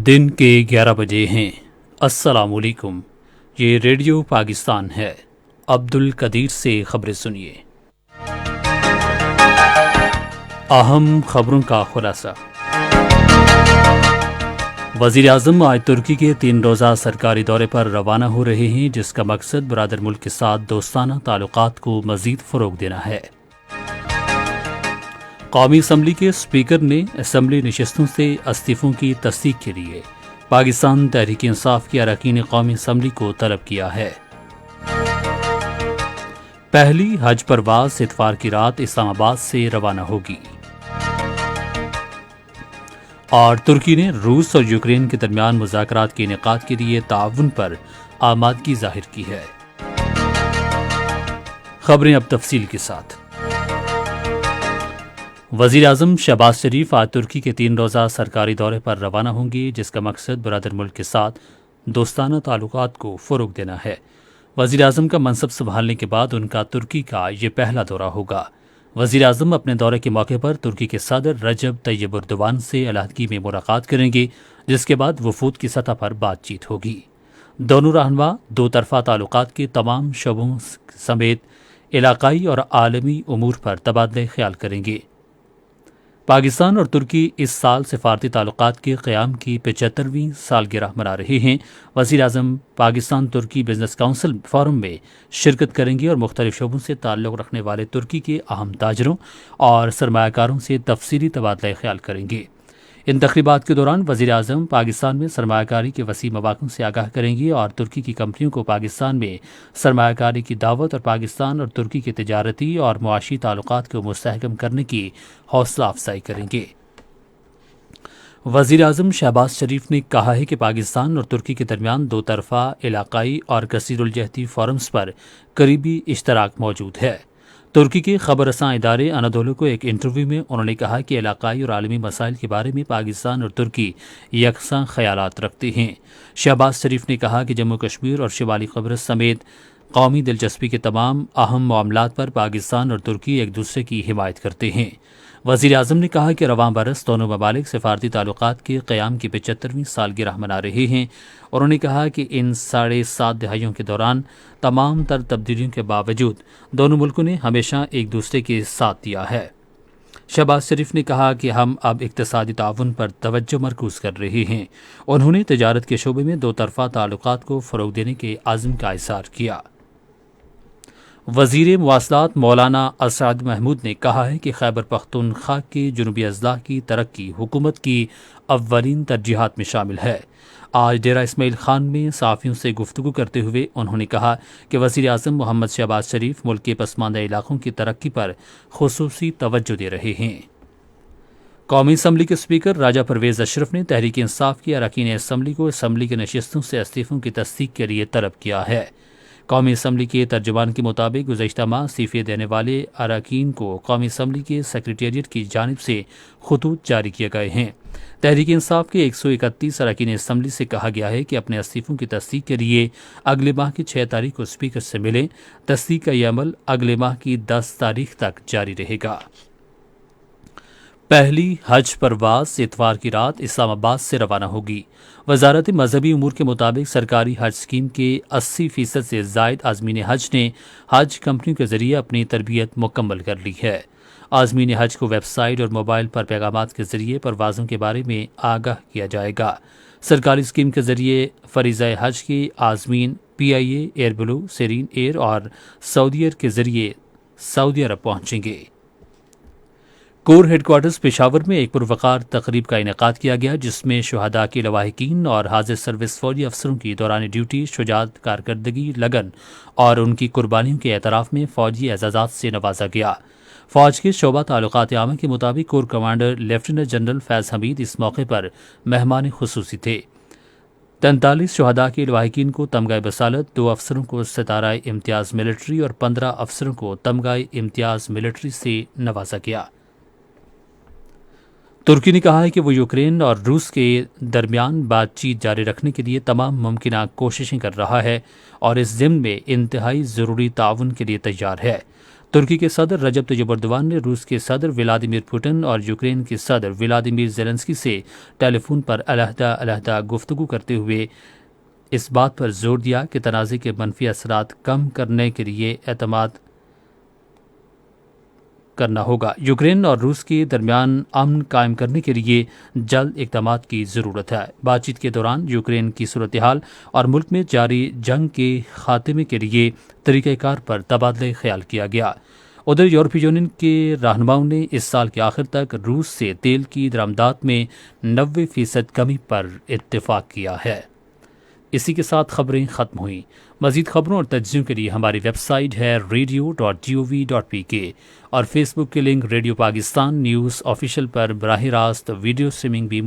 दिन के 11 बजे हैं। अस्सलाम वालेकुम। ये रेडियो पाकिस्तान है। अब्दुल कदीर से खबरें सुनिए। अहम खबरों का खुलासा। वज़ीर आज़म आज तुर्की के 3 रोज़ा सरकारी दौरे पर रवाना हो रहे हैं, जिसका मकसद बरादर मुल्क के साथ दोस्ताना ताल्लुकात को मज़ीद फ़रोग़ देना है। कौमी असम्बली के स्पीकर ने असम्बली नशस्तों से इस्तीफ़ों की तस्दीक के लिए पाकिस्तान तहरीक इंसाफ की अरकान कौमी असम्बली को तलब किया है। पहली हज परवाज़ इतवार की रात इस्लामाबाद से रवाना होगी। और तुर्की ने रूस और यूक्रेन के दरमियान मुज़ाकरात के इनेकाद के लिए ताउन पर आमादगी ज़ाहिर की है। खबरें अब तफसील के साथ। वज़ीर आज़म शहबाज शरीफ आज तुर्की के 3 रोज़ा सरकारी दौरे पर रवाना होंगे, जिसका मकसद बरादर मुल्क के साथ दोस्ताना ताल्लुकात को फ़रोग़ देना है। वज़ीर आज़म का मनसब संभालने के बाद उनका तुर्की का ये पहला दौरा होगा। वज़ीर आज़म अपने दौरे के मौके पर तुर्की के सदर रजब तैयब एर्दोगान से अलहदगी में मुलाकात करेंगे, जिसके बाद वफूद की सतह पर बातचीत होगी। दोनों रहनुमा दो तरफ़ा ताल्लुकात के तमाम शोबों समेत इलाकाई और आलमी उमूर पर तबादले ख्याल करेंगे। पाकिस्तान और तुर्की इस साल सिफारती ताल्लुकात के क़याम की 75वीं सालगिरह मना रहे हैं। वज़ीर आज़म पाकिस्तान तुर्की बिजनेस काउंसिल फोरम में शिरकत करेंगे और मुख्तलिफ शोबों से ताल्लुक़ रखने वाले तुर्की के अहम ताजरों और सरमायाकारों से तफसीली तबादला ख्याल करेंगे। इन तकरीबात के दौरान वज़ीर आज़म पाकिस्तान में सरमायाकारी के वसी मौक़ों से आगाह करेंगे और तुर्की की कंपनियों को पाकिस्तान में सरमायाकारी की दावत और पाकिस्तान और तुर्की के तिजारती और मुआशी ताल्लुकात को मुस्तहकम करने की हौसला अफजाई करेंगे। वज़ीर आज़म शहबाज शरीफ ने कहा है कि पाकिस्तान और तुर्की के दरमियान दो तरफ़ा इलाकाई और कसीरुल-जहती फोरम्स पर करीबी इश्तराक मौजूद है। तुर्की के खबर रसां इदारे अनादोलू को एक इंटरव्यू में उन्होंने कहा कि इलाकाई और आलमी मसाइल के बारे में पाकिस्तान और तुर्की यकसां ख्यालात रखते हैं। शहबाज शरीफ ने कहा कि जम्मू कश्मीर और शिमाली क़ब्रस समेत कौमी दिलचस्पी के तमाम अहम मामलात पर पाकिस्तान और तुर्की एक दूसरे की हिमायत करते हैं। वज़ीर आज़म ने कहा कि रवां बरस दोनों ममालिक सिफारती ताल्लुकात के क़याम की 75वीं सालगिरह मना रहे हैं। उन्होंने कहा कि इन 7.5 दहाइयों के दौरान तमाम तर तब्दीलियों के बावजूद दोनों मुल्कों ने हमेशा एक दूसरे के साथ दिया है। शहबाज शरीफ ने कहा कि हम अब इक़्तिसादी ताउन पर तवज्जो मरकूज़ कर रहे हैं। उन्होंने तिजारत के शोबे में दो तरफ़ा ताल्लुकात को फ़रोग़ देने के आज़म का इज़हार किया। वज़ीर मवासलात मौलाना असद महमूद ने कहा है कि खैबर पख्तूनख्वा के जनूबी अज़ला की तरक्की हुकूमत की अव्वलीन तरजीहात में शामिल है। आज डेरा इस्माइल खान में सहाफ़ियों से गुफ्तगू करते हुए उन्होंने कहा कि वज़ीर आज़म मोहम्मद शहबाज शरीफ मुल्क के पसमानदा इलाकों की तरक्की पर खुसूसी तवज्जो दे रहे हैं। कौमी असम्बली के स्पीकर राजा परवेज़ अशरफ ने तहरीक इंसाफ की अरकान असम्बली को असम्बली के नशिस्तों से इस्तीफ़ों की तस्दीक के लिए तलब किया है। कौमी असम्बली के तर्जुमान के मुताबिक गुज़श्ता माह इस्तीफ़े देने वाले अरकान को कौमी असम्बली के सेक्रेटेरिएट की जानिब से खतूत जारी किए गए हैं। तहरीक इंसाफ के 131 अरकान असम्बली से कहा गया है कि अपने इस्तीफ़ों की तस्दीक के लिए अगले माह की 6 तारीख को स्पीकर से मिलें। तस्दीक का यह अमल अगले माह की 10 तारीख तक जारी रहेगा। पहली हज परवाज़ इतवार की रात इस्लामाबाद से रवाना होगी। वजारत मजहबी उमूर के मुताबिक सरकारी हज स्कीम के 80% से ज़ायद आज़मीन हज ने हज कंपनियों के ज़रिए अपनी तरबियत मुकम्मल कर ली है। आज़मीन हज को वेबसाइट और मोबाइल पर पैगामात के ज़रिए परवाज़ों के बारे में आगाह किया जाएगा। सरकारी स्कीम के ज़रिए फ़रीज़ा हज के आज़मीन PIA, एयरब्लू, सेरीन एयर और सऊदी एयर के ज़रिए सऊदी अरब पहुँचेंगे। कोर हेडक्वार्टर्स पेशावर में एक पुरवकार तकरीब का इनेकाद किया गया, जिसमें शुहदा के लवाहिकीन और हाजिर सर्विस फौजी अफसरों की दौरान ड्यूटी शुजात, कारकर्दगी, लगन और उनकी कुर्बानियों के एतराफ़ में फौजी एजाज़ात से नवाजा गया। फ़ौज के शोबा ताल्लुकात आमा के मुताबिक कोर कमांडर लेफ्टिनेंट जनरल फैज़ हमीद इस मौके पर मेहमान खुसूसी थे। 43 शुहदा के लवाहिकीन को तमगा बसालत, 2 अफसरों को सितारा इम्तियाज़ मिलिट्री और 15 अफसरों को तमगा इम्तियाज़ मिलिट्री से नवाजा गया। तुर्की ने कहा है कि वो यूक्रेन और रूस के दरमियान बातचीत जारी रखने के लिए तमाम मुमकिन कोशिशें कर रहा है और इस ज़िम्न में इंतहाई ज़रूरी ताउन के लिए तैयार है। ترکی کے صدر رجب طیب ایردوان نے روس کے صدر ولادیمیر پوٹن اور یوکرین کے صدر ولادیمیر زیلنسکی سے ٹیلی فون پر علیحدہ گفتگو کرتے ہوئے اس بات پر زور دیا کہ تنازع کے منفی اثرات کم کرنے کے لیے اعتماد کرنا ہوگا۔ یوکرین اور روس کے درمیان امن قائم کرنے کے لیے جلد اقدامات کی ضرورت ہے۔ بات چیت کے دوران یوکرین کی صورتحال اور ملک میں جاری جنگ کے خاتمے کے لیے طریقہ کار پر تبادلہ خیال کیا گیا۔ ادھر یورپی یونین کے رہنماؤں نے اس سال کے آخر تک روس سے تیل کی درآمدات میں 90% کمی پر اتفاق کیا ہے۔ اسی کے ساتھ خبریں ختم ہوئیں۔ مزید خبروں اور تجزیوں کے لیے ہماری ویب سائٹ ہے radio.gov.pk اور فیس بک کے link radio Pakistan news official پر براہ راست ویڈیو اسٹریمنگ بھی